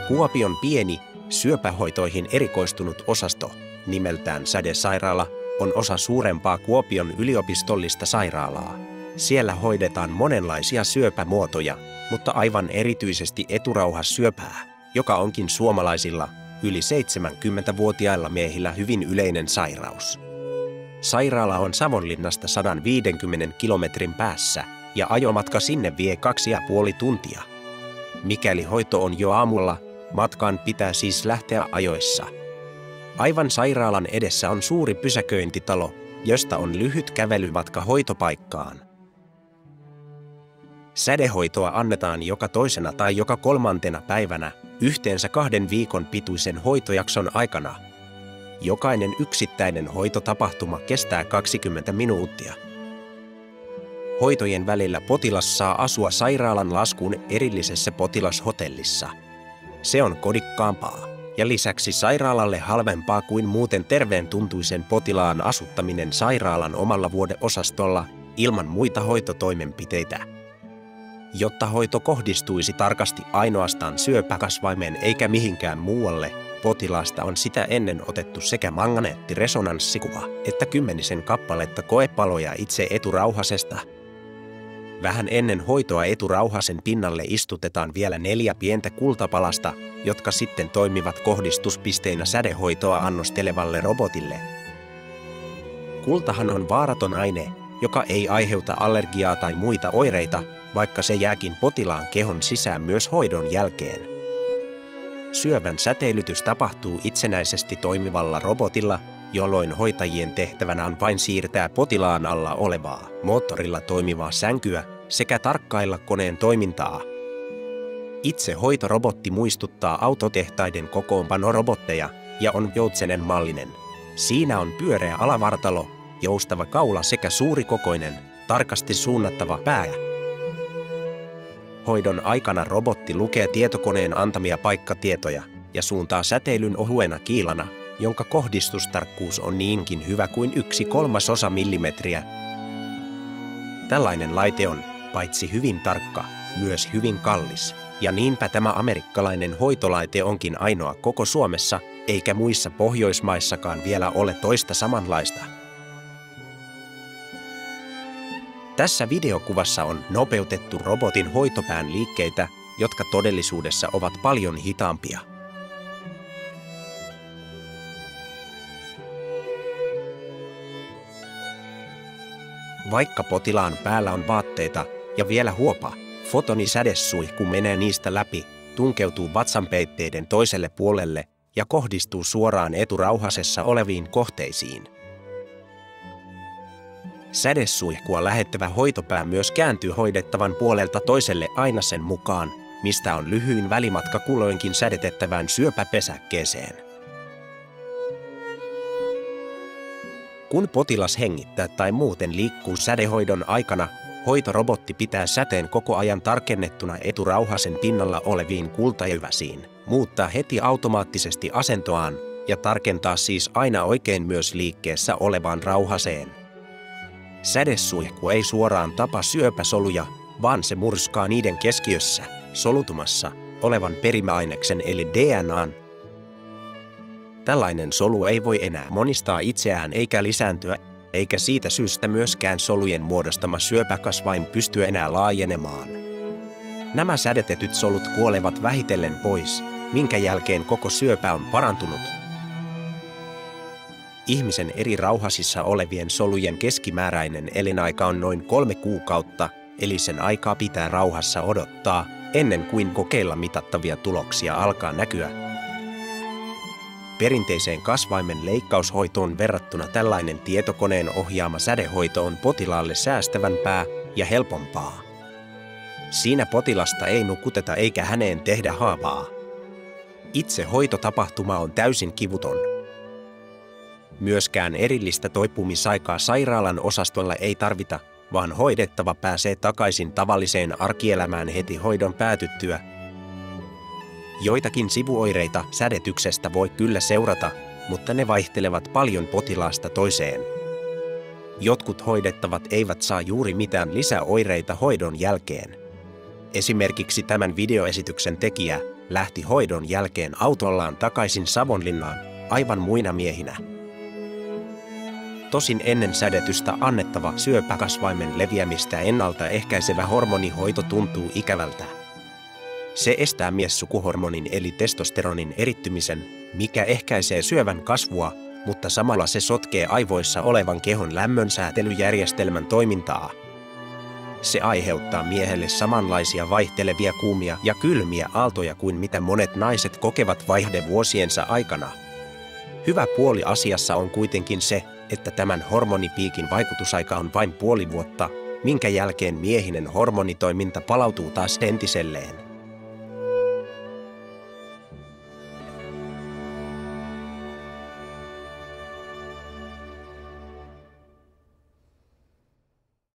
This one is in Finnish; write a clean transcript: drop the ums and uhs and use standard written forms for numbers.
Kuopion pieni, syöpähoitoihin erikoistunut osasto, nimeltään Sädesairaala, on osa suurempaa Kuopion yliopistollista sairaalaa. Siellä hoidetaan monenlaisia syöpämuotoja, mutta aivan erityisesti eturauhassyöpää, joka onkin suomalaisilla yli 70-vuotiailla miehillä hyvin yleinen sairaus. Sairaala on Savonlinnasta 150 kilometrin päässä ja ajomatka sinne vie 2,5 tuntia. Mikäli hoito on jo aamulla, matkaan pitää siis lähteä ajoissa. Aivan sairaalan edessä on suuri pysäköintitalo, josta on lyhyt kävelymatka hoitopaikkaan. Sädehoitoa annetaan joka toisena tai joka kolmantena päivänä yhteensä 2 viikon pituisen hoitojakson aikana. Jokainen yksittäinen hoitotapahtuma kestää 20 minuuttia. Hoitojen välillä potilas saa asua sairaalan laskuun erillisessä potilashotellissa. Se on kodikkaampaa ja lisäksi sairaalalle halvempaa kuin muuten terveen tuntuisen potilaan asuttaminen sairaalan omalla vuodeosastolla ilman muita hoitotoimenpiteitä. Jotta hoito kohdistuisi tarkasti ainoastaan syöpäkasvaimeen eikä mihinkään muualle, potilaasta on sitä ennen otettu sekä magneettiresonanssikuva että 10 kappaletta koepaloja itse eturauhasesta. Vähän ennen hoitoa eturauhasen pinnalle istutetaan vielä 4 pientä kultapalasta, jotka sitten toimivat kohdistuspisteinä sädehoitoa annostelevalle robotille. Kultahan on vaaraton aine, joka ei aiheuta allergiaa tai muita oireita, vaikka se jääkin potilaan kehon sisään myös hoidon jälkeen. Syövän säteilytys tapahtuu itsenäisesti toimivalla robotilla, jolloin hoitajien tehtävänä on vain siirtää potilaan alla olevaa, moottorilla toimivaa sänkyä sekä tarkkailla koneen toimintaa. Itse hoitorobotti muistuttaa autotehtaiden kokoonpanorobotteja ja on joutsenen mallinen. Siinä on pyöreä alavartalo, joustava kaula sekä suurikokoinen, tarkasti suunnattava pää. Hoidon aikana robotti lukee tietokoneen antamia paikkatietoja ja suuntaa säteilyn ohuena kiilana, jonka kohdistustarkkuus on niinkin hyvä kuin 1/3 millimetriä. Tällainen laite on paitsi hyvin tarkka, myös hyvin kallis, ja niinpä tämä amerikkalainen hoitolaite onkin ainoa koko Suomessa, eikä muissa Pohjoismaissakaan vielä ole toista samanlaista. Tässä videokuvassa on nopeutettu robotin hoitopään liikkeitä, jotka todellisuudessa ovat paljon hitaampia. Vaikka potilaan päällä on vaatteita ja vielä huopa, fotonisädesuihku menee niistä läpi, tunkeutuu vatsanpeitteiden toiselle puolelle ja kohdistuu suoraan eturauhasessa oleviin kohteisiin. Sädesuihkua lähettävä hoitopää myös kääntyy hoidettavan puolelta toiselle aina sen mukaan, mistä on lyhyin välimatka kulloinkin sädetettävään syöpäpesäkkeeseen. Kun potilas hengittää tai muuten liikkuu sädehoidon aikana, hoitorobotti pitää säteen koko ajan tarkennettuna eturauhasen pinnalla oleviin kultajyväsiin, muuttaa heti automaattisesti asentoaan ja tarkentaa siis aina oikein myös liikkeessä olevaan rauhaseen. Sädesuihku ei suoraan tapa syöpäsoluja, vaan se murskaa niiden keskiössä, solutumassa, olevan perimäaineksen eli DNAn. Tällainen solu ei voi enää monistaa itseään eikä lisääntyä, eikä siitä syystä myöskään solujen muodostama syöpäkasvain pysty enää laajenemaan. Nämä sädetetyt solut kuolevat vähitellen pois, minkä jälkeen koko syöpä on parantunut. Ihmisen eri rauhasissa olevien solujen keskimääräinen elinaika on noin 3 kuukautta, eli sen aikaa pitää rauhassa odottaa, ennen kuin kokeilla mitattavia tuloksia alkaa näkyä. Perinteiseen kasvaimen leikkaushoitoon verrattuna tällainen tietokoneen ohjaama sädehoito on potilaalle säästävämpää ja helpompaa. Siinä potilasta ei nukuteta eikä häneen tehdä haavaa. Itse hoitotapahtuma on täysin kivuton. Myöskään erillistä toipumisaikaa sairaalan osastolla ei tarvita, vaan hoidettava pääsee takaisin tavalliseen arkielämään heti hoidon päätyttyä. Joitakin sivuoireita sädetyksestä voi kyllä seurata, mutta ne vaihtelevat paljon potilaasta toiseen. Jotkut hoidettavat eivät saa juuri mitään lisäoireita hoidon jälkeen. Esimerkiksi tämän videoesityksen tekijä lähti hoidon jälkeen autollaan takaisin Savonlinnaan aivan muina miehinä. Tosin ennen sädetystä annettava syöpäkasvaimen leviämistä ennaltaehkäisevä hormonihoito tuntuu ikävältä. Se estää miessukuhormonin eli testosteronin erittymisen, mikä ehkäisee syövän kasvua, mutta samalla se sotkee aivoissa olevan kehon lämmönsäätelyjärjestelmän toimintaa. Se aiheuttaa miehelle samanlaisia vaihtelevia kuumia ja kylmiä aaltoja kuin mitä monet naiset kokevat vaihdevuosiensa aikana. Hyvä puoli asiassa on kuitenkin se, että tämän hormonipiikin vaikutusaika on vain puoli vuotta, minkä jälkeen miehinen hormonitoiminta palautuu taas entiselleen.